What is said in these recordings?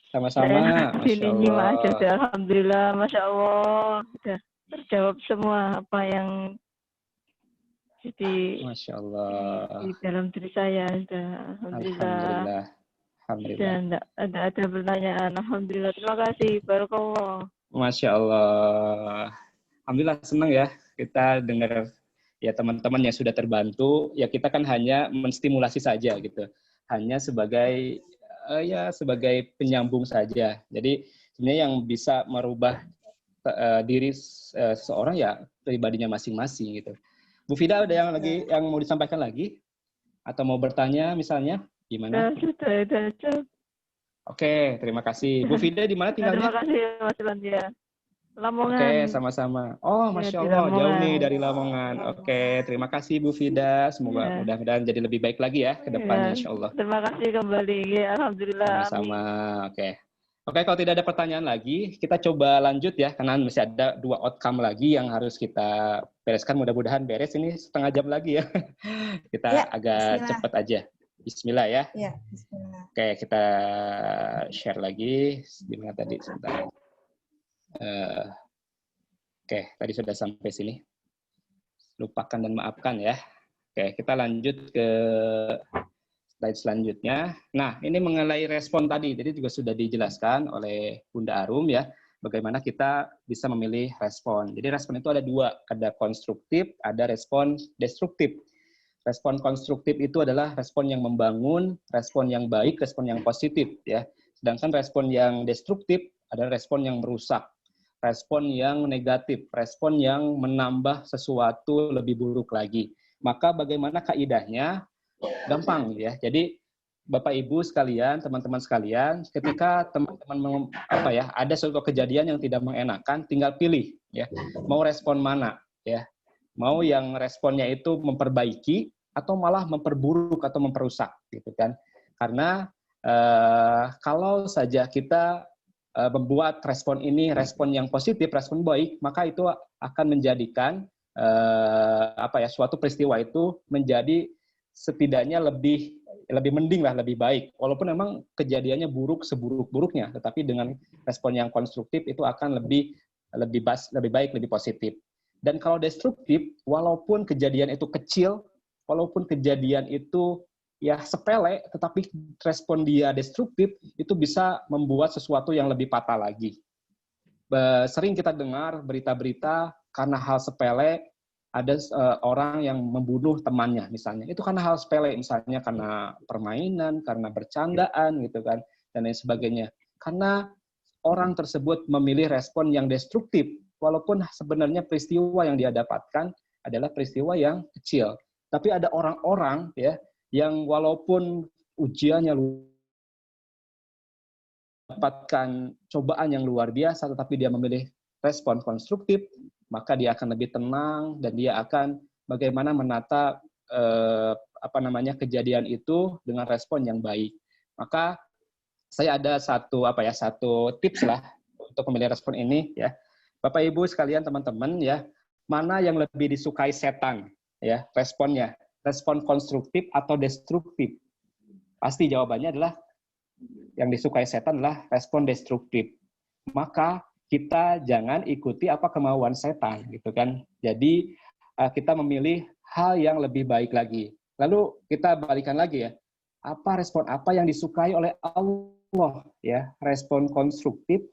Sama-sama, Saya di Masya sini nyimak aja, Allah. udah alhamdulillah, masya Allah, udah terjawab semua apa yang jadi Masya di Allah. dalam diri saya, sudah alhamdulillah. Alhamdulillah. Sudah Alhamdulillah. enggak ada pertanyaan. Alhamdulillah, terima kasih, barakallah. Masya Allah. Alhamdulillah senang ya kita dengar ya teman-teman yang sudah terbantu. Ya kita kan hanya menstimulasi saja gitu. Hanya sebagai ya sebagai penyambung saja. Jadi sebenarnya yang bisa merubah diri seseorang ya pribadinya masing-masing gitu. Bu Fida ada yang lagi yang mau disampaikan lagi atau mau bertanya misalnya gimana? Sudah. Oke, terima kasih. Bu Fida di mana Terima tinggalnya? kasih, Mas Landia. Oke, Lamongan, sama-sama. Oh, ya Masya di Allah, jauh nih Lamongan. dari Lamongan. Oke, terima kasih Bu Fida. Semoga Ya, mudah-mudahan jadi lebih baik lagi ya ke ya. depannya, Insya Allah. Terima kasih kembali. Ya, alhamdulillah, Sama-sama. amin. Oke. Oke, kalau tidak ada pertanyaan lagi, kita coba lanjut ya, karena masih ada 2 outcome lagi yang harus kita bereskan. Mudah-mudahan beres ini setengah jam lagi ya. Kita Ya, agak bismillah. cepat aja. Bismillah ya. Ya, bismillah. Oke, kita share lagi. Di mana tadi? Sebentar. Oke, tadi sudah sampai sini. Lupakan dan maafkan ya. Oke, kita lanjut ke slide selanjutnya. Nah, ini mengenai respon tadi. Jadi juga sudah dijelaskan oleh Bunda Arum ya, bagaimana kita bisa memilih respon. Jadi respon itu ada 2, ada konstruktif, ada respon destruktif. Respon konstruktif itu adalah respon yang membangun, respon yang baik, respon yang positif ya. Sedangkan respon yang destruktif adalah respon yang merusak, respon yang negatif, respon yang menambah sesuatu lebih buruk lagi. Maka bagaimana kaidahnya? Gampang ya. Jadi Bapak Ibu sekalian, teman-teman sekalian, ketika teman-teman ada suatu kejadian yang tidak mengenakan, tinggal pilih ya. Mau respon mana ya? Mau yang responnya itu memperbaiki atau malah memperburuk atau memperusak gitu kan. Karena kalau saja kita membuat respon ini respon yang positif, respon baik, maka itu akan menjadikan suatu peristiwa itu menjadi setidaknya lebih mending lah, lebih baik. Walaupun memang kejadiannya buruk seburuk-buruknya, tetapi dengan respon yang konstruktif itu akan lebih baik, lebih positif. Dan kalau destruktif, walaupun kejadian itu kecil, walaupun kejadian itu ya sepele, tetapi respon dia destruktif, itu bisa membuat sesuatu yang lebih fatal lagi. Sering kita dengar berita-berita karena hal sepele, ada orang yang membunuh temannya misalnya. Itu karena hal sepele, misalnya karena permainan, karena bercandaan gitu kan, dan lain sebagainya. Karena orang tersebut memilih respon yang destruktif, walaupun sebenarnya peristiwa yang dia dapatkan adalah peristiwa yang kecil. Tapi ada orang-orang ya yang walaupun ujiannya mendapatkan cobaan yang luar biasa, tetapi dia memilih respon konstruktif, maka dia akan lebih tenang dan dia akan bagaimana menata kejadian itu dengan respon yang baik. Maka saya ada satu tips lah untuk memilih respon ini ya. Bapak Ibu sekalian, teman-teman ya, mana yang lebih disukai setan ya responnya? Respon konstruktif atau destruktif? Pasti jawabannya adalah yang disukai setan adalah respon destruktif. Maka kita jangan ikuti apa kemauan setan gitu kan. Jadi kita memilih hal yang lebih baik lagi. Lalu kita balikan lagi ya. Apa respon apa yang disukai oleh Allah ya? Respon konstruktif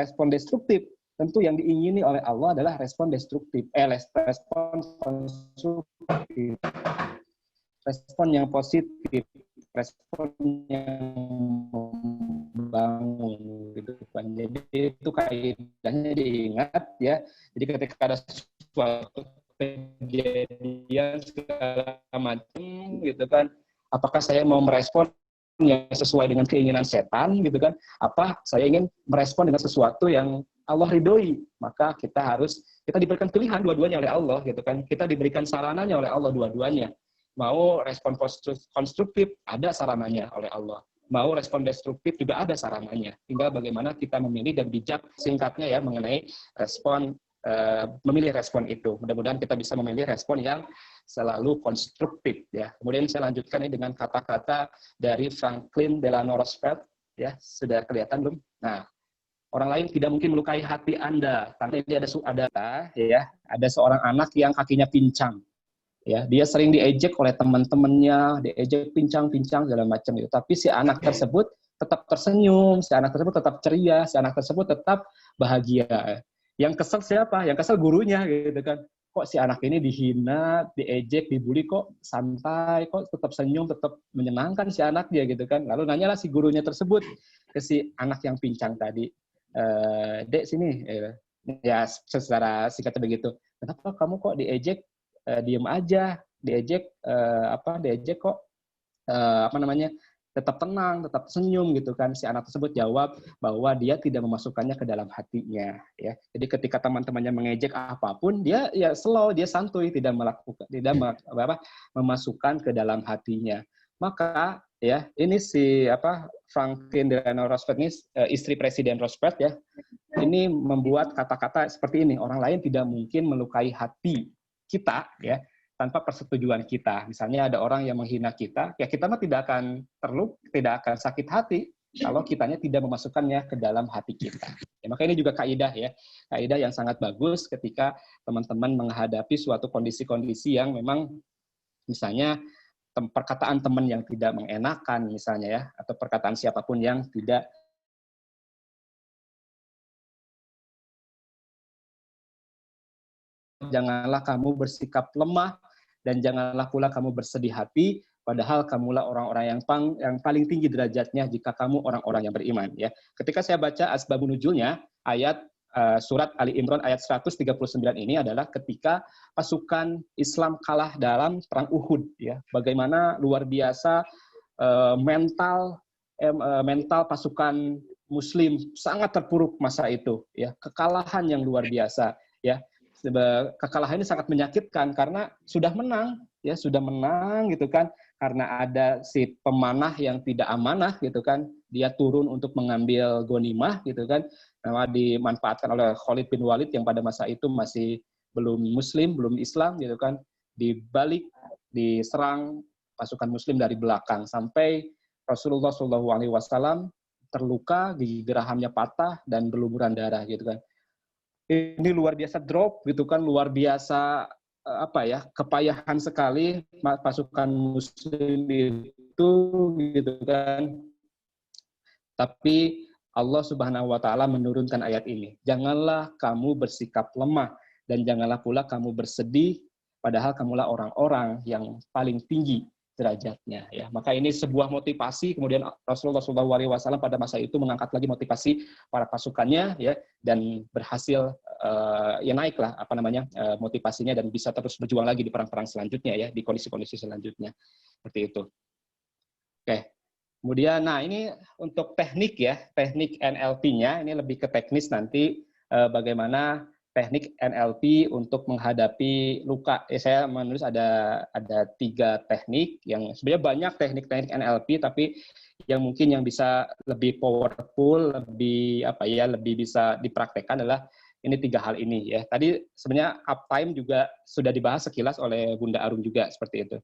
respon destruktif? Tentu yang diingini oleh Allah adalah respon destruktif. Respon konstruktif. Respon yang positif, respon yang membangun gitu kan. Jadi itu kaidahnya diingat ya. Jadi ketika ada suatu kejadian segala macam gitu kan, apakah saya mau merespon yang sesuai dengan keinginan setan gitu kan, apa saya ingin merespon dengan sesuatu yang Allah ridhoi, maka kita diberikan pilihan dua-duanya oleh Allah gitu kan, kita diberikan sarananya oleh Allah dua-duanya. Mau respon konstruktif ada sarananya oleh Allah, mau respon destruktif juga ada sarananya. Tinggal bagaimana kita memilih dan bijak, singkatnya ya mengenai memilih respon itu. Mudah-mudahan kita bisa memilih respon yang selalu konstruktif ya. Kemudian saya lanjutkan ini dengan kata-kata dari Franklin Delano Roosevelt Ya, sudah kelihatan belum? Nah, orang lain tidak mungkin melukai hati Anda. Karena ini ada seorang anak yang kakinya pincang. Ya, dia sering diejek oleh teman-temannya, diejek pincang-pincang segala macam itu. Tapi si anak tersebut tetap tersenyum, si anak tersebut tetap ceria, si anak tersebut tetap bahagia. Yang kesel siapa? Yang kesel gurunya gitu kan. Kok si anak ini dihina, diejek, dibully kok santai, kok tetap senyum, tetap menyenangkan si anak dia gitu kan. Lalu nanyalah si gurunya tersebut ke si anak yang pincang tadi, Dek sini, ya secara singkatnya begitu. Kenapa kamu kok diejek, diem aja, diejek kok tetap tenang, tetap senyum gitu kan. Si anak tersebut jawab bahwa dia tidak memasukkannya ke dalam hatinya, ya. Jadi ketika teman-temannya mengejek apapun, dia ya slow, dia santuy, tidak memasukkan ke dalam hatinya. Maka ya ini si Franklin Delano Roosevelt ini, istri Presiden Roosevelt ya, ini membuat kata-kata seperti ini, orang lain tidak mungkin melukai hati kita ya tanpa persetujuan kita. Misalnya ada orang yang menghina kita, ya kita mah tidak akan sakit hati kalau kitanya tidak memasukkannya ke dalam hati kita. Ya, maka ini juga kaidah ya, kaidah yang sangat bagus ketika teman-teman menghadapi suatu kondisi-kondisi yang memang misalnya perkataan teman yang tidak mengenakan misalnya ya, atau perkataan siapapun yang tidak. Janganlah kamu bersikap lemah dan janganlah pula kamu bersedih hati, padahal kamulah orang-orang yang paling tinggi derajatnya jika kamu orang-orang yang beriman. Ya, ketika saya baca asbabun nuzulnya, ayat surat Ali Imran ayat 139 ini adalah ketika pasukan Islam kalah dalam perang Uhud. Ya, bagaimana luar biasa mental pasukan Muslim sangat terpuruk masa itu. Ya, kekalahan yang luar biasa. Ya, kekalahan ini sangat menyakitkan karena sudah menang gitu kan, karena ada si pemanah yang tidak amanah gitu kan, dia turun untuk mengambil ghanimah gitu kan, dimanfaatkan oleh Khalid bin Walid yang pada masa itu masih belum Muslim, belum Islam gitu kan, dibalik diserang pasukan Muslim dari belakang sampai Rasulullah SAW terluka, gigi gerahamnya patah dan berlumuran darah gitu kan. Ini luar biasa drop gitu kan, luar biasa kepayahan sekali pasukan Muslim itu gitu kan. Tapi Allah Subhanahu wa taala menurunkan ayat ini. Janganlah kamu bersikap lemah dan janganlah pula kamu bersedih padahal kamulah orang-orang yang paling tinggi derajatnya ya. Maka ini sebuah motivasi, kemudian Rasulullah SAW pada masa itu mengangkat lagi motivasi para pasukannya ya, dan berhasil naiklah motivasinya dan bisa terus berjuang lagi di perang-perang selanjutnya ya, di kondisi-kondisi selanjutnya. Seperti itu. Oke. Kemudian ini untuk teknik ya, teknik NLP-nya ini lebih ke teknis nanti bagaimana teknik NLP untuk menghadapi luka. Saya menulis ada 3 teknik yang sebenarnya banyak teknik-teknik NLP, tapi yang mungkin yang bisa lebih powerful, lebih bisa dipraktekkan adalah ini 3 hal ini ya. Tadi sebenarnya uptime juga sudah dibahas sekilas oleh Bunda Arum juga seperti itu.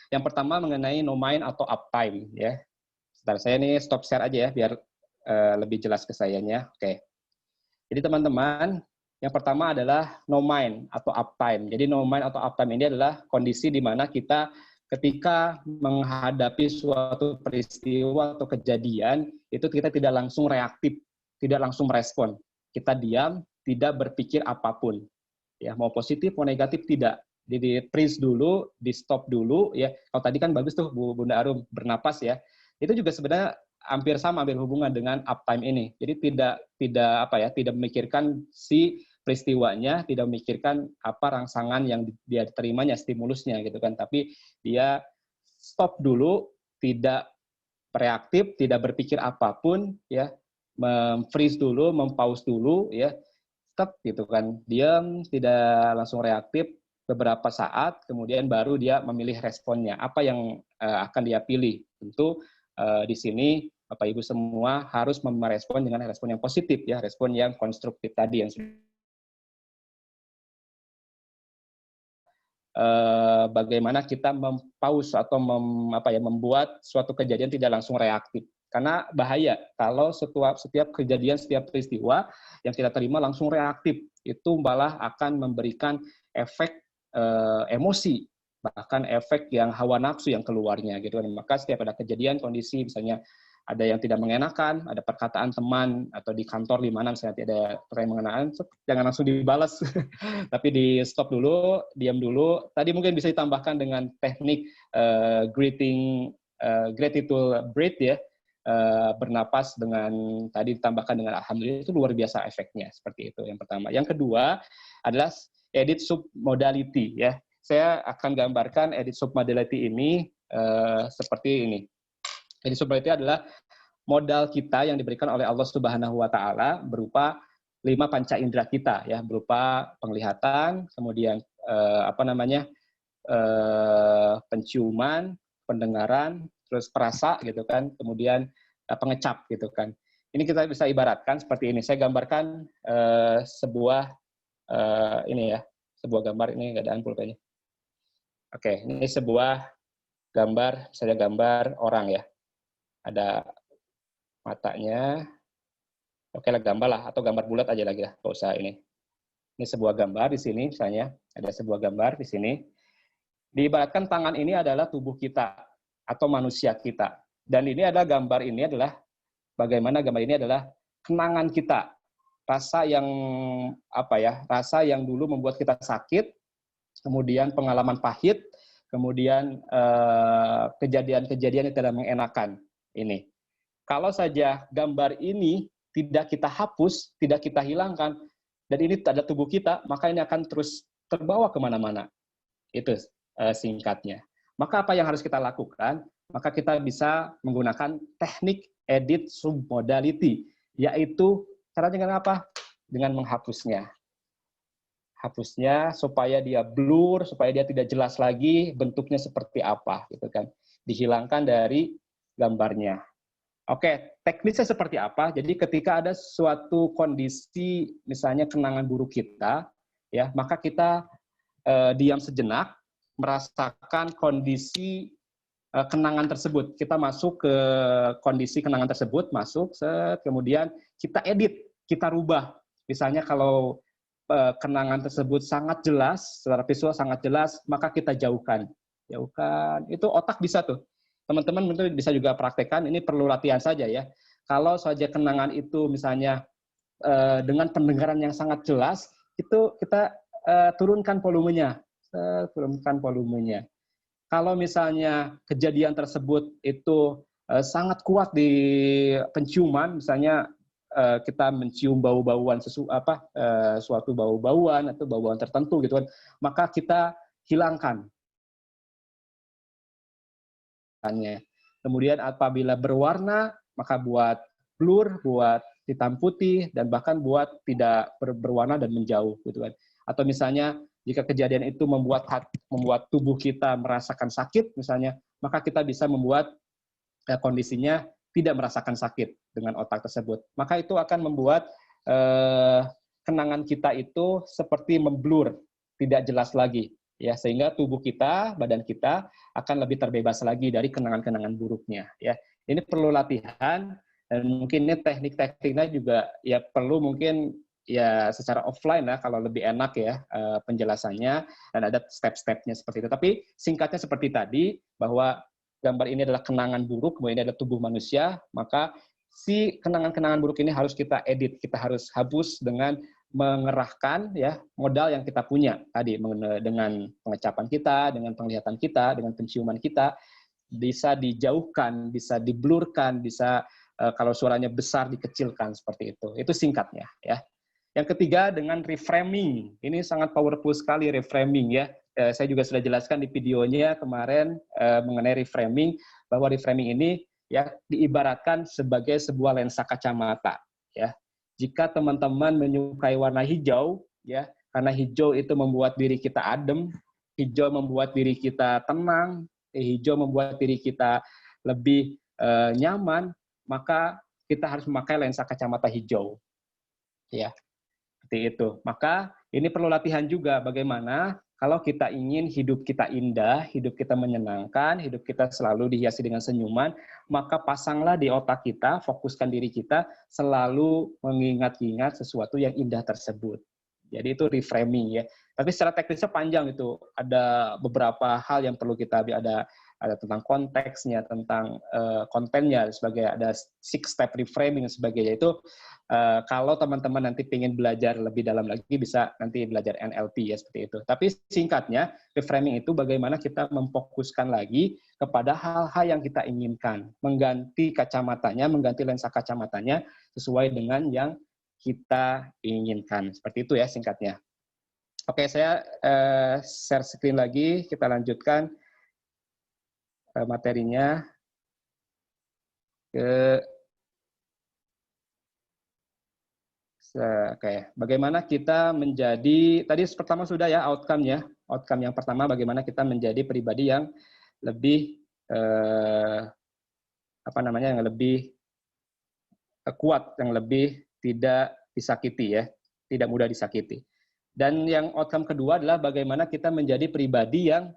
Yang pertama mengenai no mind atau uptime ya. Sebentar, saya ini stop share aja ya biar lebih jelas ke sayanya. Oke. Jadi teman-teman, yang pertama adalah no mind atau uptime. Jadi no mind atau uptime ini adalah kondisi di mana kita ketika menghadapi suatu peristiwa atau kejadian, itu kita tidak langsung reaktif, tidak langsung merespon. Kita diam, tidak berpikir apapun. Ya, mau positif, mau negatif tidak. Jadi freeze dulu, di stop dulu ya. Kalau tadi kan bagus tuh Bunda Arum bernapas ya. Itu juga sebenarnya hampir sama, hampir hubungan dengan uptime ini. Jadi tidak memikirkan si peristiwanya, tidak memikirkan apa rangsangan yang dia terimanya, stimulusnya gitu kan. Tapi dia stop dulu, tidak reaktif, tidak berpikir apapun ya, freeze dulu, mempause dulu ya. Stop gitu kan, diam, tidak langsung reaktif beberapa saat, kemudian baru dia memilih responnya. Apa yang akan dia pilih? Tentu di sini Bapak Ibu semua harus merespon dengan respon yang positif ya, respon yang konstruktif tadi yang bagaimana kita mempause atau membuat suatu kejadian tidak langsung reaktif Karena bahaya kalau setiap kejadian, setiap peristiwa yang kita terima langsung reaktif, itu malah akan memberikan efek emosi, bahkan efek yang hawa nafsu yang keluarnya gitu kan. Maka setiap ada kejadian, kondisi, misalnya ada yang tidak mengenakan, ada perkataan teman atau di kantor di mana misalnya tidak ada yang mengenakan, jangan langsung dibalas, tapi di stop dulu, diam dulu. Tadi mungkin bisa ditambahkan dengan teknik gratitude breath ya, bernapas dengan tadi ditambahkan dengan alhamdulillah, itu luar biasa efeknya. Seperti itu yang pertama. Yang kedua adalah edit submodality ya. Saya akan gambarkan edit submodality ini seperti ini. Edit submodality adalah modal kita yang diberikan oleh Allah Subhanahu wa taala berupa 5 panca indera kita ya, berupa penglihatan, kemudian penciuman, pendengaran, terus perasa gitu kan, kemudian pengecap gitu kan. Ini kita bisa ibaratkan seperti ini. Saya gambarkan sebuah ini ya, sebuah gambar, ini nggak ada pulpennya. Oke, ini sebuah gambar, misalnya gambar orang ya. Ada matanya. Oke lah, gambar lah, atau gambar bulat aja lagi lah, nggak usah ini. Ini sebuah gambar di sini, misalnya ada sebuah gambar di sini. Diibaratkan tangan ini adalah tubuh kita atau manusia kita. Dan ini adalah gambar ini adalah bagaimana gambar ini adalah kenangan kita. Rasa yang rasa yang dulu membuat kita sakit, kemudian pengalaman pahit, kemudian kejadian-kejadian yang tidak mengenakan ini. Kalau saja gambar ini tidak kita hapus, tidak kita hilangkan, dan ini ada tubuh kita, maka ini akan terus terbawa kemana-mana. Itu singkatnya. Maka apa yang harus kita lakukan? Maka kita bisa menggunakan teknik edit submodality, yaitu caranya dengan apa? Dengan menghapusnya. Hapusnya supaya dia blur, supaya dia tidak jelas lagi bentuknya seperti apa, gitu kan? Dihilangkan dari gambarnya. Oke, teknisnya seperti apa? Jadi ketika ada suatu kondisi, misalnya kenangan buruk kita, ya, maka kita diam sejenak, merasakan kondisi kenangan tersebut. Kita masuk ke kondisi kenangan tersebut, masuk, kemudian kita edit, kita rubah. Misalnya kalau kenangan tersebut sangat jelas, secara visual sangat jelas, maka kita jauhkan. Jauhkan, itu otak bisa tuh. Teman-teman mungkin bisa juga praktekkan, ini perlu latihan saja ya. Kalau saja kenangan itu misalnya dengan pendengaran yang sangat jelas, itu kita turunkan volumenya. Turunkan volumenya. Kalau misalnya kejadian tersebut itu sangat kuat di penciuman, misalnya kita mencium bau-bauan suatu bau-bauan atau bau-bauan tertentu gitu kan, maka kita hilangkan. Kemudian apabila berwarna, maka buat blur, buat hitam putih, dan bahkan buat tidak berwarna dan menjauh gitu kan. Atau misalnya jika kejadian itu membuat tubuh kita merasakan sakit misalnya, maka kita bisa membuat kondisinya tidak merasakan sakit dengan otak tersebut. Maka itu akan membuat kenangan kita itu seperti memblur, tidak jelas lagi. Ya, sehingga tubuh kita, badan kita akan lebih terbebas lagi dari kenangan-kenangan buruknya. Ya, ini perlu latihan, dan mungkin ini teknik-tekniknya juga ya perlu mungkin ya secara offline ya, kalau lebih enak ya penjelasannya, dan ada step-stepnya seperti itu. Tapi singkatnya seperti tadi, bahwa gambar ini adalah kenangan buruk, kemudian ini adalah tubuh manusia, maka si kenangan-kenangan buruk ini harus kita edit, kita harus hapus dengan mengerahkan ya modal yang kita punya tadi, dengan pengecapan kita, dengan penglihatan kita, dengan penciuman kita, bisa dijauhkan, bisa diblurkan, bisa kalau suaranya besar dikecilkan, seperti itu. Itu singkatnya ya. Yang ketiga dengan reframing. Ini sangat powerful sekali reframing ya. Saya juga sudah jelaskan di videonya kemarin mengenai reframing, bahwa reframing ini ya diibaratkan sebagai sebuah lensa kacamata ya. Jika teman-teman menyukai warna hijau, ya, karena hijau itu membuat diri kita adem, hijau membuat diri kita tenang, hijau membuat diri kita lebih nyaman, maka kita harus memakai lensa kacamata hijau. Ya, seperti itu. Maka ini perlu latihan juga bagaimana Kalau kita ingin hidup kita indah, hidup kita menyenangkan, hidup kita selalu dihiasi dengan senyuman, maka pasanglah di otak kita, fokuskan diri kita selalu mengingat-ingat sesuatu yang indah tersebut. Jadi itu reframing ya. Tapi secara teknisnya panjang itu. Ada beberapa hal yang perlu kita ada tentang konteksnya, tentang kontennya, sebagai ada 6-step reframing dan sebagainya. Itu kalau teman-teman nanti ingin belajar lebih dalam lagi, bisa nanti belajar NLP ya, seperti itu. Tapi singkatnya, reframing itu bagaimana kita memfokuskan lagi kepada hal-hal yang kita inginkan, mengganti kacamatanya, mengganti lensa kacamatanya sesuai dengan yang kita inginkan. Seperti itu ya singkatnya. Oke, saya share screen lagi, kita lanjutkan materinya ke Oke, bagaimana kita menjadi, tadi pertama sudah ya outcome-nya. Outcome yang pertama bagaimana kita menjadi pribadi yang lebih yang lebih kuat, yang lebih tidak disakiti ya, tidak mudah disakiti. Dan yang outcome kedua adalah bagaimana kita menjadi pribadi yang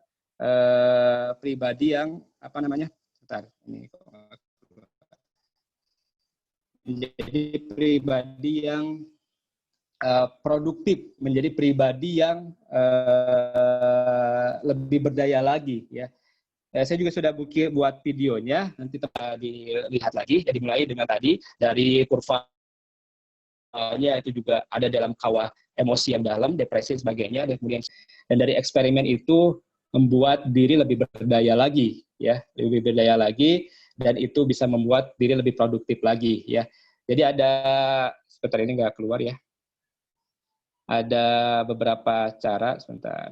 menjadi pribadi yang produktif, menjadi pribadi yang lebih berdaya lagi ya. Saya juga sudah buat videonya, nanti dilihat lagi. Jadi mulai dengan tadi dari kurvanya itu juga ada dalam kawah emosi yang dalam, depresi dan sebagainya, dan kemudian dari eksperimen itu membuat diri lebih berdaya lagi ya, lebih berdaya lagi, dan itu bisa membuat diri lebih produktif lagi ya. Jadi ada sebentar, ini nggak keluar ya. Ada beberapa cara, sebentar.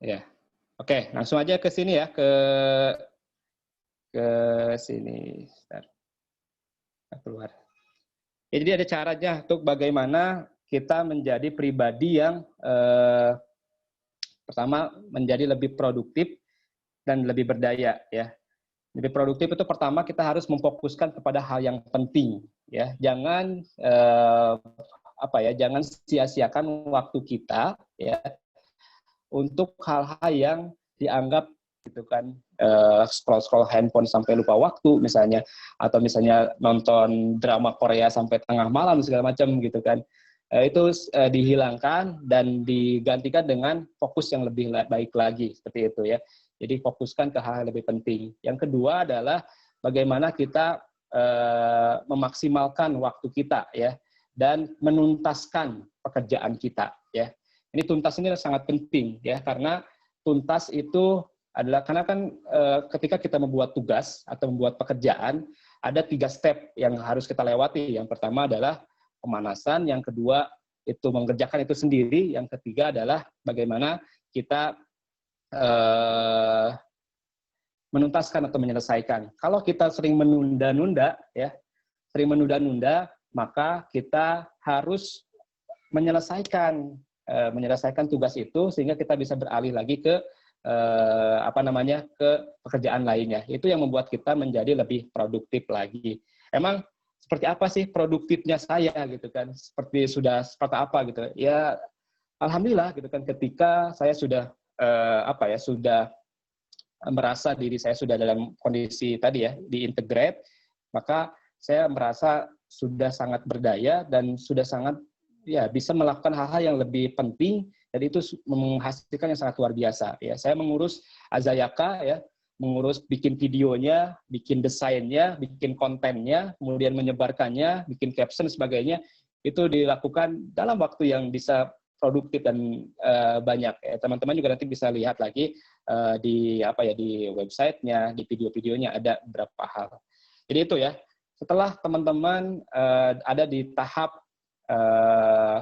Ya, oke, langsung aja ke sini ya, ke sini. Sebentar. Keluar. Jadi ada caranya untuk bagaimana kita menjadi pribadi yang pertama menjadi lebih produktif dan lebih berdaya ya. Lebih produktif itu pertama kita harus memfokuskan kepada hal yang penting ya. Jangan jangan sia-siakan waktu kita ya untuk hal-hal yang dianggap gitu kan, scroll handphone sampai lupa waktu misalnya, atau misalnya nonton drama Korea sampai tengah malam segala macam gitu kan. Itu dihilangkan dan digantikan dengan fokus yang lebih baik lagi, seperti itu ya. Jadi fokuskan ke hal yang lebih penting. Yang kedua adalah bagaimana kita memaksimalkan waktu kita ya, dan menuntaskan pekerjaan kita ya. Ini tuntas ini sangat penting ya, karena tuntas itu adalah karena kan ketika kita membuat tugas atau membuat pekerjaan, ada 3 step yang harus kita lewati. Yang pertama adalah pemanasan, yang kedua itu mengerjakan itu sendiri, yang ketiga adalah bagaimana kita menuntaskan atau menyelesaikan. Kalau kita sering menunda-nunda, ya, maka kita harus menyelesaikan tugas itu sehingga kita bisa beralih lagi ke ke pekerjaan lainnya. Itu yang membuat kita menjadi lebih produktif lagi. Emang seperti apa sih produktifnya saya gitu kan? Seperti apa gitu? Ya, alhamdulillah gitu kan, ketika saya sudah sudah merasa diri saya sudah dalam kondisi tadi ya, diintegrate, maka saya merasa sudah sangat berdaya dan sudah sangat ya bisa melakukan hal-hal yang lebih penting, dan itu menghasilkan yang sangat luar biasa ya. Saya mengurus Azayaka ya, mengurus bikin videonya, bikin desainnya, bikin kontennya, kemudian menyebarkannya, bikin caption sebagainya, itu dilakukan dalam waktu yang bisa produktif dan banyak. Teman-teman juga nanti bisa lihat lagi di websitenya, di video-videonya ada beberapa hal. Jadi itu ya. Setelah teman-teman ada di tahap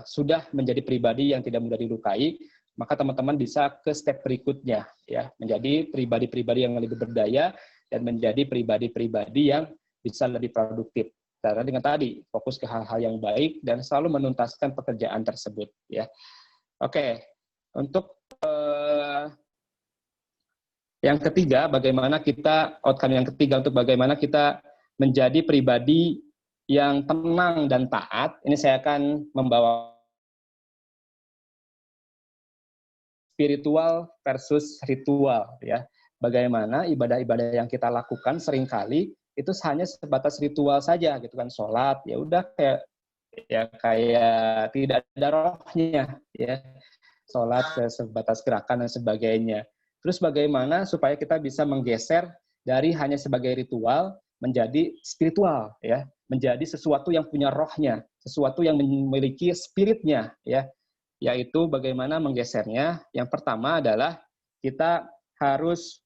sudah menjadi pribadi yang tidak mudah dilukai, maka teman-teman bisa ke step berikutnya ya, menjadi pribadi-pribadi yang lebih berdaya dan menjadi pribadi-pribadi yang bisa lebih produktif. Karena dengan tadi fokus ke hal-hal yang baik dan selalu menuntaskan pekerjaan tersebut ya. Oke, untuk yang ketiga, outcome yang ketiga untuk bagaimana kita menjadi pribadi yang tenang dan taat, ini saya akan membawa spiritual versus ritual ya. Bagaimana ibadah-ibadah yang kita lakukan seringkali itu hanya sebatas ritual saja gitu kan, sholat ya udah kayak tidak ada rohnya ya. Sholat sebatas gerakan dan sebagainya. Terus bagaimana supaya kita bisa menggeser dari hanya sebagai ritual menjadi spiritual ya, menjadi sesuatu yang punya rohnya, sesuatu yang memiliki spiritnya ya, yaitu bagaimana menggesernya. Yang pertama adalah kita harus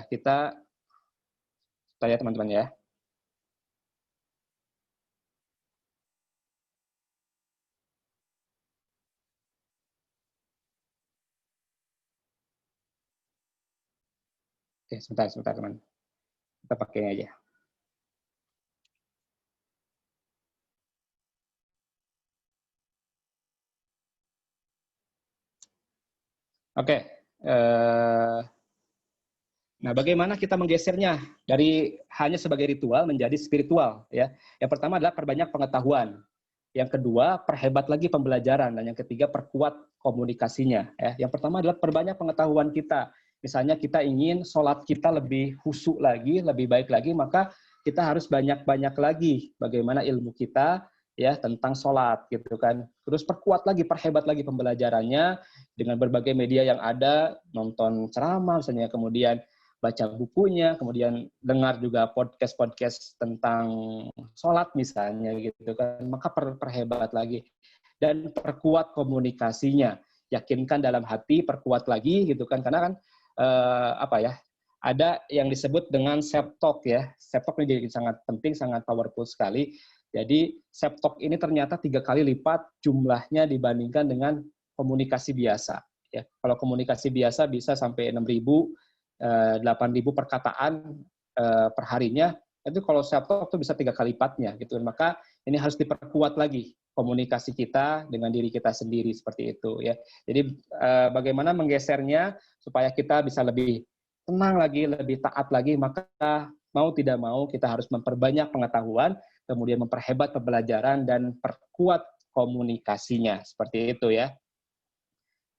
kita tanya teman-teman ya. Oke, sebentar teman. Kita pakai aja. Oke. Nah, bagaimana kita menggesernya dari hanya sebagai ritual menjadi spiritual ya. Yang pertama adalah perbanyak pengetahuan. Yang kedua, perhebat lagi pembelajaran, dan yang ketiga, perkuat komunikasinya ya. Yang pertama adalah perbanyak pengetahuan kita. Misalnya kita ingin sholat kita lebih khusyuk lagi, lebih baik lagi, maka kita harus banyak-banyak lagi bagaimana ilmu kita ya tentang sholat gitu kan. Terus perkuat lagi, perhebat lagi pembelajarannya dengan berbagai media yang ada, nonton ceramah misalnya, kemudian baca bukunya, kemudian dengar juga podcast-podcast tentang sholat misalnya gitu kan, maka perhebat lagi dan perkuat komunikasinya, yakinkan dalam hati, perkuat lagi gitu kan, karena kan ada yang disebut dengan self talk ya, self talk ini jadi sangat penting, sangat powerful sekali. Jadi self talk ini ternyata 3 kali lipat jumlahnya dibandingkan dengan komunikasi biasa. Ya, kalau komunikasi biasa bisa sampai 6.000 8.000 perkataan perharinya, itu kalau self talk itu bisa 3 kali lipatnya gitu. Maka ini harus diperkuat lagi komunikasi kita dengan diri kita sendiri seperti itu ya. Jadi bagaimana menggesernya supaya kita bisa lebih tenang lagi, lebih taat lagi, maka mau tidak mau kita harus memperbanyak pengetahuan, kemudian memperhebat pembelajaran dan perkuat komunikasinya seperti itu ya.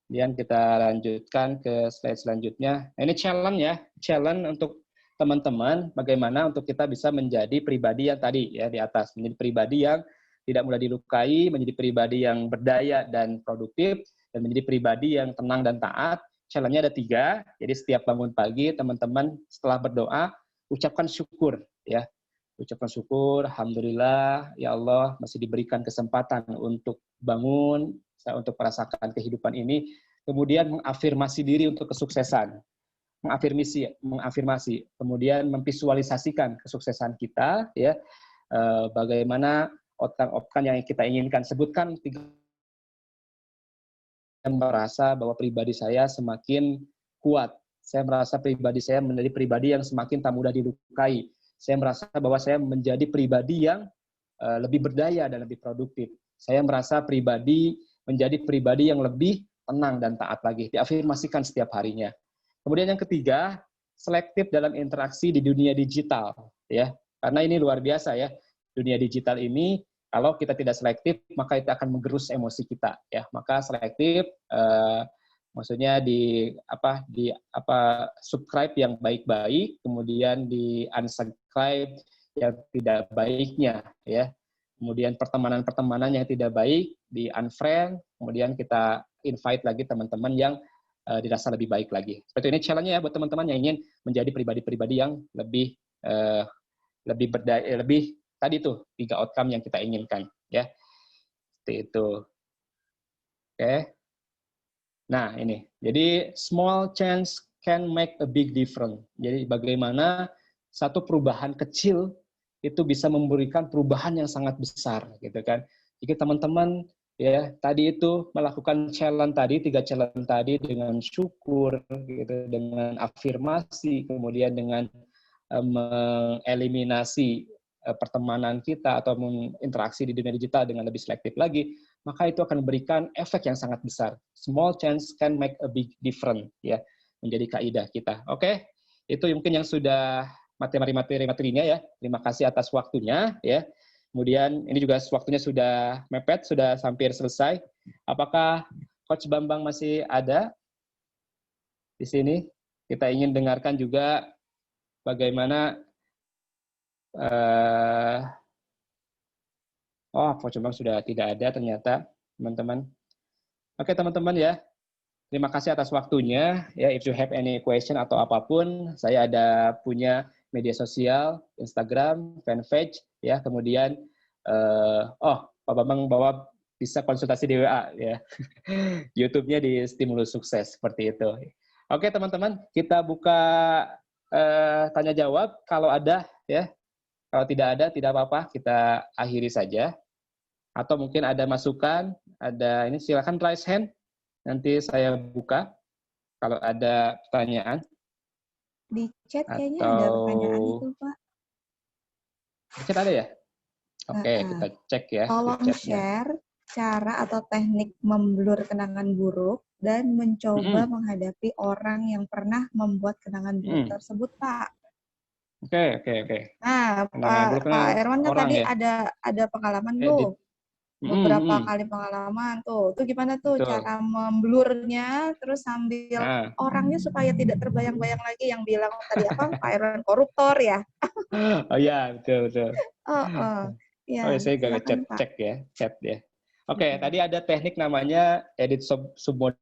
Kemudian kita lanjutkan ke slide selanjutnya. Ini challenge ya, challenge untuk teman-teman bagaimana untuk kita bisa menjadi pribadi yang tadi ya di atas, menjadi pribadi yang tidak mudah dilukai, menjadi pribadi yang berdaya dan produktif, dan menjadi pribadi yang tenang dan taat. Challenge-nya ada 3. Jadi setiap bangun pagi teman-teman setelah berdoa ucapkan syukur ya. Ucapkan syukur, alhamdulillah ya Allah masih diberikan kesempatan untuk bangun, untuk merasakan kehidupan ini, kemudian mengafirmasi diri untuk kesuksesan, mengafirmasi, kemudian memvisualisasikan kesuksesan kita, ya, bagaimana outcome yang kita inginkan. Sebutkan 3 yang merasa bahwa pribadi saya semakin kuat, saya merasa pribadi saya menjadi pribadi yang semakin tak mudah dilukai, saya merasa bahwa saya menjadi pribadi yang lebih berdaya dan lebih produktif, saya merasa pribadi menjadi pribadi yang lebih tenang dan taat lagi. Diafirmasikan setiap harinya. Kemudian yang ketiga, selektif dalam interaksi di dunia digital, ya. Karena ini luar biasa ya. Dunia digital ini kalau kita tidak selektif, maka itu akan menggerus emosi kita, ya. Maka selektif maksudnya di subscribe yang baik-baik, kemudian di unsubscribe yang tidak baiknya, ya. Kemudian pertemanan-pertemanan yang tidak baik di unfriend, kemudian kita invite lagi teman-teman yang dirasa lebih baik lagi. Seperti ini challenge-nya ya buat teman-teman yang ingin menjadi pribadi-pribadi yang lebih berdaya, lebih tadi tuh 3 outcome yang kita inginkan ya. Seperti itu. Oke. Nah, ini. Jadi small change can make a big difference. Jadi bagaimana satu perubahan kecil itu bisa memberikan perubahan yang sangat besar gitu kan. Jika teman-teman ya tadi itu melakukan challenge tadi, 3 challenge tadi dengan syukur gitu, dengan afirmasi, kemudian dengan mengeliminasi pertemanan kita atau interaksi di dunia digital dengan lebih selektif lagi, maka itu akan memberikan efek yang sangat besar. Small change can make a big difference ya, menjadi kaidah kita. Oke. Itu mungkin yang sudah materinya ya. Terima kasih atas waktunya ya. Kemudian ini juga waktunya sudah mepet, sudah hampir selesai. Apakah Coach Bambang masih ada di sini? Kita ingin dengarkan juga bagaimana Coach Bambang sudah tidak ada ternyata, teman-teman. Oke, teman-teman ya. Terima kasih atas waktunya. Ya, if you have any question atau apapun, saya ada punya media sosial, Instagram, fanpage, ya. Kemudian, Pak Bambang bawa bisa konsultasi di WA, ya. YouTube-nya di Stimulus Sukses seperti itu. Oke, teman-teman, kita buka tanya jawab. Kalau ada, ya. Kalau tidak ada, tidak apa-apa, kita akhiri saja. Atau mungkin ada masukan, ada ini silakan raise hand. Nanti saya buka kalau ada pertanyaan. Di chat kayaknya ada pertanyaan itu, Pak. Di chat ada ya? Oke, kita cek ya. Tolong share cara atau teknik memblur kenangan buruk dan mencoba menghadapi orang yang pernah membuat kenangan buruk tersebut, Pak. Oke. Nah, Pak Erwan kan tadi ya? ada pengalaman tuh. Beberapa kali pengalaman tuh. Itu gimana tuh cara memblurnya terus sambil orangnya supaya tidak terbayang-bayang lagi yang bilang tadi apa Pak Erwan koruptor ya. Oh iya, betul. Ya, saya gak cek ya, chat ya. Oke, tadi ada teknik namanya edit submodal.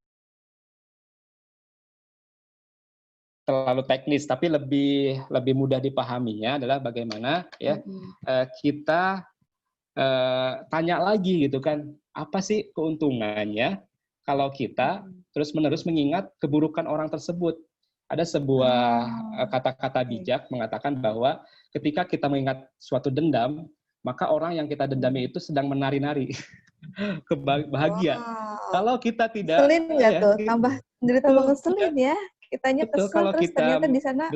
Terlalu teknis, tapi lebih mudah dipahaminya adalah bagaimana ya kita tanya lagi gitu kan, apa sih keuntungannya kalau kita terus-menerus mengingat keburukan orang tersebut. Ada sebuah kata-kata bijak mengatakan bahwa ketika kita mengingat suatu dendam, maka orang yang kita dendami itu sedang menari-nari bahagia. Kalau kita tidak, ngeselin nggak tuh? Tambah ngeselin ya. Kitanya betul, kesel kalau terus kita, ternyata di sana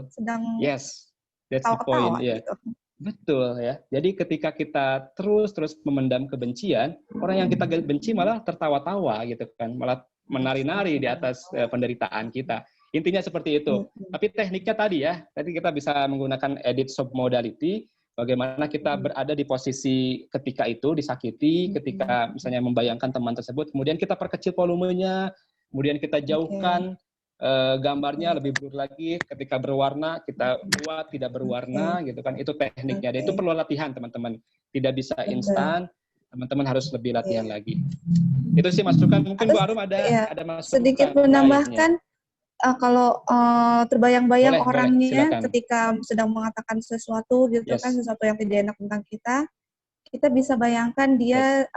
sedang that's the tawa-tawa point, gitu. Betul ya. Jadi ketika kita terus memendam kebencian, orang yang kita benci malah tertawa-tawa gitu kan, malah menari-nari di atas penderitaan kita. Intinya seperti itu. Tapi tekniknya tadi kita bisa menggunakan edit submodality, bagaimana kita berada di posisi ketika itu disakiti, ketika misalnya membayangkan teman tersebut, kemudian kita perkecil volumenya, kemudian kita jauhkan gambarnya lebih blur lagi, ketika berwarna kita buat tidak berwarna gitu kan, itu tekniknya. Dan itu perlu latihan teman-teman, tidak bisa instan, teman-teman harus lebih latihan lagi. Itu sih masukan. Mungkin Bu Arum ada masukan sedikit menambahkan kalau terbayang-bayang orangnya ketika sedang mengatakan sesuatu gitu kan, sesuatu yang tidak enak tentang kita bisa bayangkan dia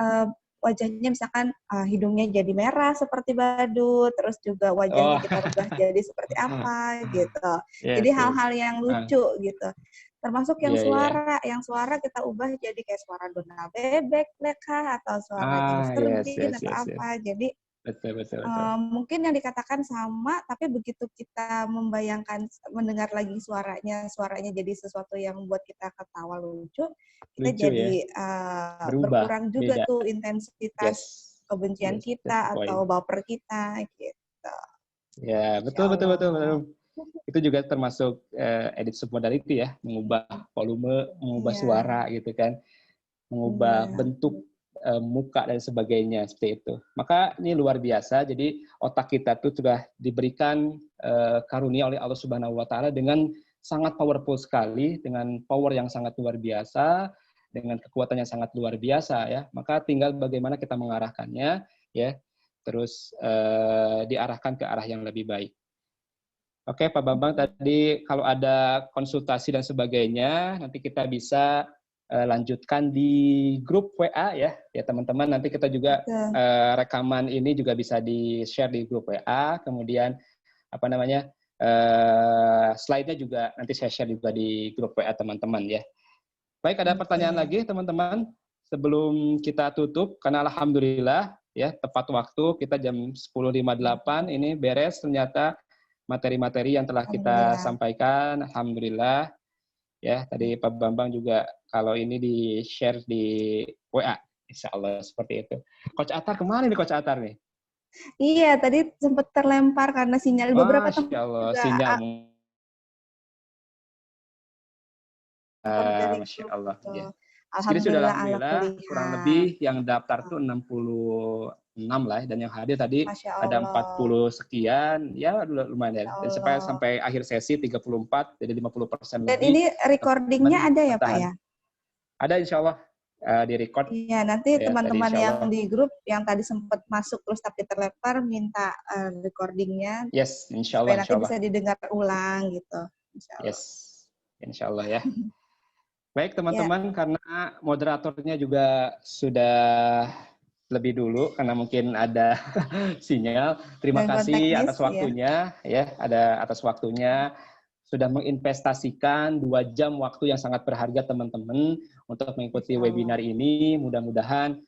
wajahnya misalkan hidungnya jadi merah seperti badut, terus juga wajahnya kita rubah jadi seperti apa gitu. Jadi hal-hal yang lucu gitu. Termasuk yang suara kita ubah jadi kayak suara Donald Bebek kah atau suaranya Mr. Bean atau apa. Jadi betul. Mungkin yang dikatakan sama, tapi begitu kita mendengar lagi suaranya jadi sesuatu yang buat kita ketawa lucu kita jadi berkurang juga tuh intensitas kebencian kita atau baper kita gitu. Ya, betul. Itu juga termasuk edit submodality ya, mengubah volume, mengubah suara gitu kan, mengubah bentuk muka dan sebagainya seperti itu. Maka ini luar biasa. Jadi otak kita tuh sudah diberikan karunia oleh Allah Subhanahu wa taala dengan sangat powerful sekali, dengan power yang sangat luar biasa, dengan kekuatan yang sangat luar biasa ya. Maka tinggal bagaimana kita mengarahkannya ya. Terus diarahkan ke arah yang lebih baik. Oke, Pak Bambang, tadi kalau ada konsultasi dan sebagainya nanti kita bisa lanjutkan di grup WA ya teman-teman. Nanti kita juga rekaman ini juga bisa di-share di grup WA. Kemudian slide-nya juga nanti saya share juga di grup WA teman-teman ya. Baik, ada pertanyaan lagi teman-teman sebelum kita tutup, karena alhamdulillah ya tepat waktu, kita jam 10.58 ini beres ternyata materi-materi yang telah kita sampaikan. Alhamdulillah. Ya, tadi Pak Bambang juga kalau ini di-share di WA, insya Allah seperti itu. Coach Atar kemana nih Coach Atar nih? Iya, tadi sempat terlempar karena sinyal beberapa Masya Allah, sinyal Masya Allah. Ya. Jadi sudah Alhamdulillah, alhamdulillah kurang lebih yang daftar tuh 66 lah, dan yang hadir tadi ada 40 sekian, ya lumayan ya. Dan sampai akhir sesi 34, jadi 50% Dan lebih. ini recordingnya ada ya Pak ya? Ada insya Allah di record. Iya, nanti ya, teman-teman yang di grup yang tadi sempat masuk terus tapi terlempar minta recordingnya. Yes, insya Allah. Supaya nanti bisa didengar ulang gitu. Insya Allah. Yes, insya Allah ya. Baik teman-teman, karena moderatornya juga sudah lebih dulu karena mungkin ada sinyal. Terima kasih atas waktunya atas waktunya sudah menginvestasikan 2 jam waktu yang sangat berharga teman-teman untuk mengikuti webinar ini. Mudah-mudahan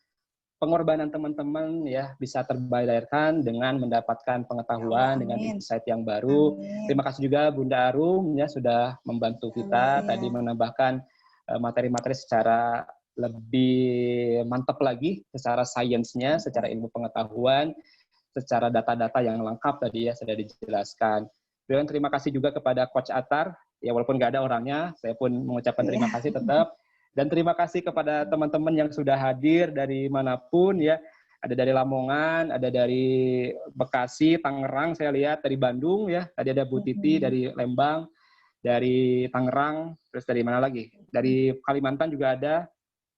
pengorbanan teman-teman ya bisa terbayarkan dengan mendapatkan pengetahuan, dengan insight yang baru. Terima kasih juga Bunda Arum ya sudah membantu kita tadi menambahkan materi-materi secara lebih mantap lagi, secara sainsnya, secara ilmu pengetahuan, secara data-data yang lengkap tadi ya sudah dijelaskan. Dan terima kasih juga kepada Coach Atar, ya walaupun nggak ada orangnya, saya pun mengucapkan terima kasih tetap. Dan terima kasih kepada teman-teman yang sudah hadir dari manapun ya, ada dari Lamongan, ada dari Bekasi, Tangerang, saya lihat dari Bandung ya, tadi ada Bu Titi dari Lembang, dari Tangerang, terus dari mana lagi? Dari Kalimantan juga ada,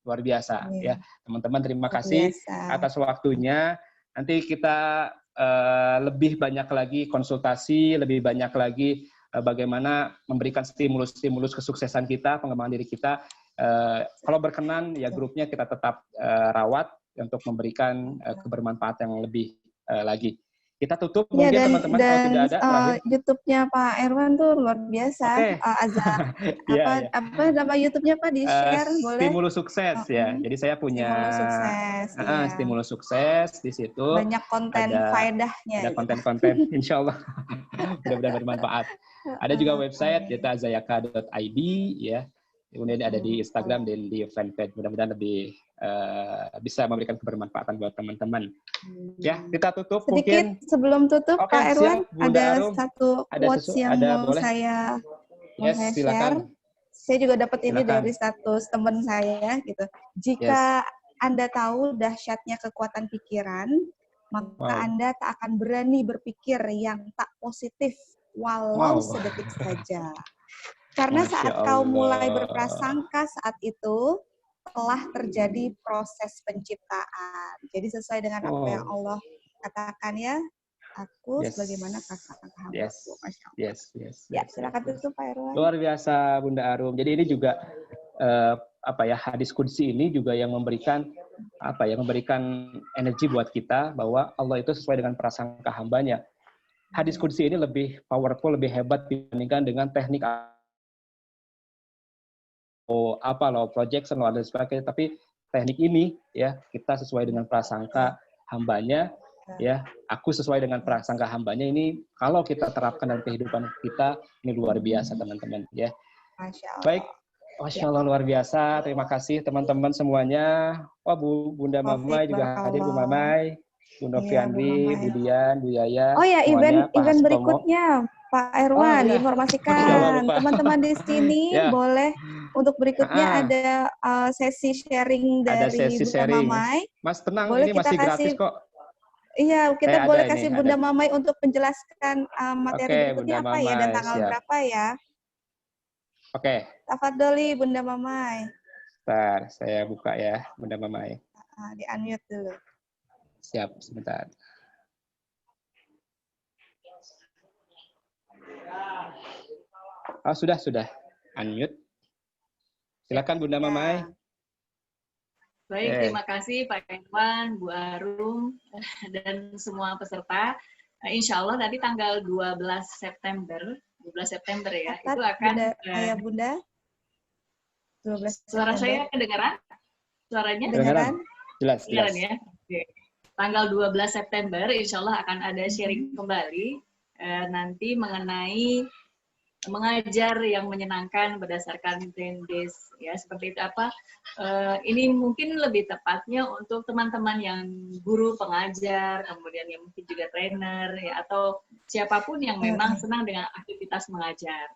luar biasa ya teman-teman. Terima kasih atas waktunya. Nanti kita lebih banyak lagi konsultasi, lebih banyak lagi bagaimana memberikan stimulus kesuksesan kita, pengembangan diri kita. Kalau berkenan ya grupnya kita tetap rawat untuk memberikan kebermanfaatan yang lebih lagi. Kita tutup mungkin teman-teman kalau tidak ada terakhir. YouTube-nya Pak Erwan tuh luar biasa. Apa nama YouTube-nya Pak di-share boleh? Stimulus sukses ya. Jadi saya punya Stimulus sukses di situ. Banyak konten faedahnya. Ada konten-konten insya Allah mudah-mudahan bermanfaat. Ada juga website yaitu azayaka.id ya. Kemudian ada di Instagram dan di fanpage. Mudah-mudahan lebih bisa memberikan kebermanfaatan buat teman-teman. Ya, kita tutup sedikit mungkin. Sebelum tutup, Pak Erwan, ada satu quotes yang mau boleh. saya Silakan. share. Saya juga dapat ini dari status teman saya gitu. Jika Anda tahu dahsyatnya kekuatan pikiran, maka Anda tak akan berani berpikir yang tak positif walau sedetik saja. Karena saat kau mulai berprasangka saat itu, telah terjadi proses penciptaan. Jadi sesuai dengan apa yang Allah katakan ya, aku sebagaimana prasangka hamba-Ku. Masya Allah. Silakan tutup Pak Erwan. Luar biasa Bunda Arum. Jadi ini juga hadis qudsi ini juga yang memberikan memberikan energi buat kita bahwa Allah itu sesuai dengan prasangka hambanya. Hadis qudsi ini lebih powerful, lebih hebat dibandingkan dengan teknik law projection dan sebagainya, tapi teknik ini ya kita sesuai dengan prasangka hambanya ya, aku sesuai dengan prasangka hambanya ini kalau kita terapkan dalam kehidupan kita ini luar biasa teman-teman ya. Baik, Masya Allah luar biasa. Terima kasih teman-teman semuanya. Bunda Mamai juga hadir, Bu Mamai, Bu Noviandri, Bu Dian, Bu Yaya. Oh ya, event berikutnya Pak Erwan diinformasikan teman-teman di sini boleh untuk berikutnya ada sesi sharing dari Bunda Mamai. Mas tenang, boleh ini masih gratis kok. Iya, kita boleh kasih Bunda Mamai untuk menjelaskan materi berikutnya apa ya dan tanggal berapa ya. Oke. Tafadholi Bunda Mamai. Bentar, saya buka ya Bunda Mamai. Di-unmute dulu. Siap, sebentar. Sudah. Unmute. Silakan Bunda Mamai. Baik, terima kasih Pak Erwan, Bu Arum, dan semua peserta. Insya Allah tadi tanggal 12 September ya, itu akan... Bunda. 12 suara saya kedengaran? Suaranya? Kedengaran. Jelas. Ya. Oke. Tanggal 12 September, insya Allah akan ada sharing kembali nanti mengenai mengajar yang menyenangkan berdasarkan 10 days ya, seperti itu apa. Ini mungkin lebih tepatnya untuk teman-teman yang guru pengajar, kemudian yang mungkin juga trainer ya, atau siapapun yang memang senang dengan aktivitas mengajar.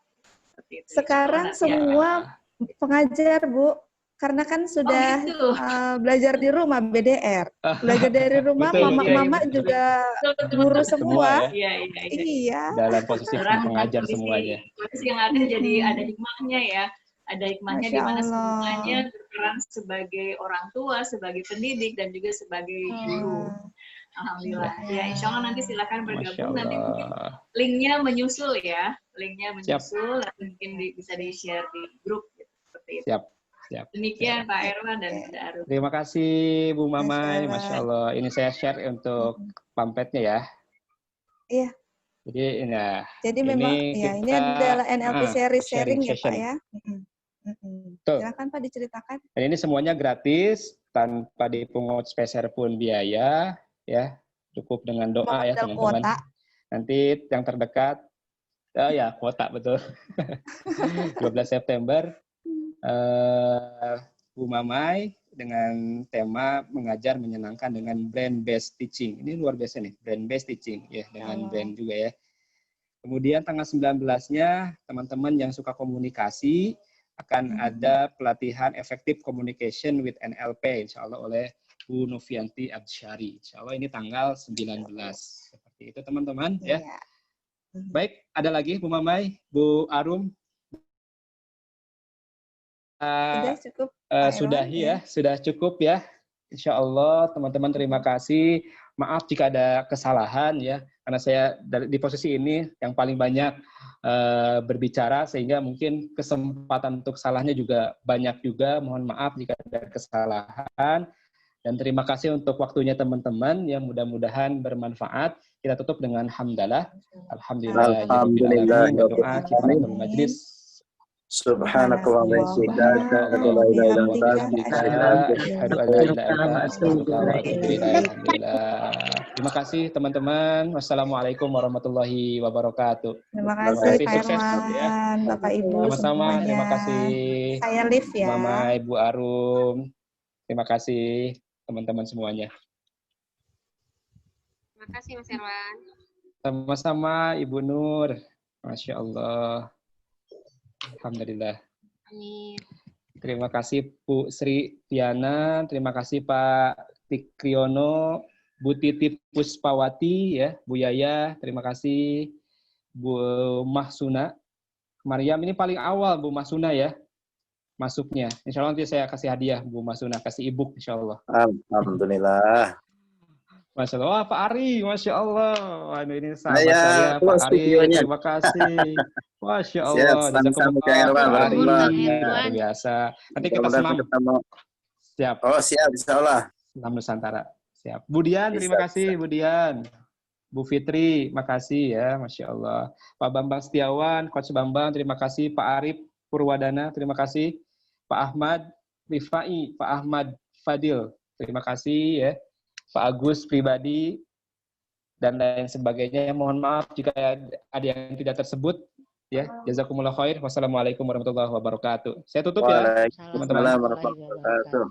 Seperti itu. Sekarang semua Pengajar, Bu. Karena kan sudah gitu. Belajar di rumah BDR. Belajar dari rumah, mama-mama juga guru semua. Iya. Iya. Dalam posisi pengajar semuanya. Posisi yang ada jadi ada hikmahnya ya. Ada hikmahnya di mana semuanya berperan sebagai orang tua, sebagai pendidik, dan juga sebagai guru. Alhamdulillah. Ya, insya Allah nanti silakan bergabung. Nanti mungkin linknya menyusul ya. Linknya menyusul, nanti mungkin bisa di-share di grup. Gitu, seperti itu. Siap. Demikian Pak Erwan dan Bunda Arum. Terima kasih Bu Mamai, Masya Allah. Ini saya share untuk pamfletnya ya. Iya. Jadi memang ya ini adalah NLP sharing ya Pak ya. Silakan Pak diceritakan. Dan ini semuanya gratis, tanpa dipungut speser pun biaya, ya. Cukup dengan doa ya teman-teman. Nanti yang terdekat, ya kuota betul. 12 September. Bu Mamai dengan tema mengajar menyenangkan dengan brand based teaching. Ini luar biasa nih, brand based teaching ya, dengan brand juga ya. Kemudian tanggal 19-nya teman-teman yang suka komunikasi akan ada pelatihan effective communication with NLP insya Allah oleh Bu Novianti Absyari. Insya Allah ini tanggal 19. Seperti itu teman-teman ya. Baik, ada lagi Bu Mamai, Bu Arum. Sudah cukup. Sudah cukup ya. Insya Allah teman-teman terima kasih. Maaf jika ada kesalahan ya, karena saya di posisi ini yang paling banyak berbicara sehingga mungkin kesempatan untuk salahnya juga banyak juga. Mohon maaf jika ada kesalahan dan terima kasih untuk waktunya teman-teman yang mudah-mudahan bermanfaat. Kita tutup dengan hamdalah. Alhamdulillah. Doa kifaratul majlis. Subhanakallah wa bihamdika asyhadu an la ilaha illa anta. Terima kasih teman-teman. Wassalamualaikum warahmatullahi wabarakatuh. Terima kasih Pak Erwan, ya. Bapak Ibu Sama-sama. Terima kasih. Saya live ya. Mama Ibu Arum. Terima kasih teman-teman semuanya. Terima kasih Mas Erwan. Sama-sama Ibu Nur. Masya Allah. Alhamdulillah. Amin. Terima kasih Bu Sri Tiana, terima kasih Pak Tikriono, Bu Titi Puspawati, ya, Bu Yaya, terima kasih Bu Mahsuna. Mariam ini paling awal Bu Mahsuna ya, masuknya. Insya Allah nanti saya kasih hadiah Bu Mahsuna, kasih e-book insya Allah. Alhamdulillah. Masya Allah, wah, Pak Ari, Masya Allah. Waduh, ini sahabat saya, Pak Ari, terima kasih. Masya Allah. Luar biasa. Nanti kita senam. Siap. Oh, siap, insya Allah. Senam Nusantara. Siap. Bu Dian, terima kasih, Bu Dian. Bu Fitri, makasih ya, Masya Allah. Pak Bambang Setiawan, Coach Bambang, terima kasih. Pak Arif Purwadana, terima kasih. Pak Ahmad Rifai, Pak Ahmad Fadil, terima kasih ya. Pak Agus pribadi, dan lain sebagainya. Mohon maaf jika ada yang tidak tersebut. Ya, jazakumullah khair. Wassalamualaikum warahmatullahi wabarakatuh. Saya tutup ya, teman-teman. Waalaikumsalam warahmatullahi wabarakatuh.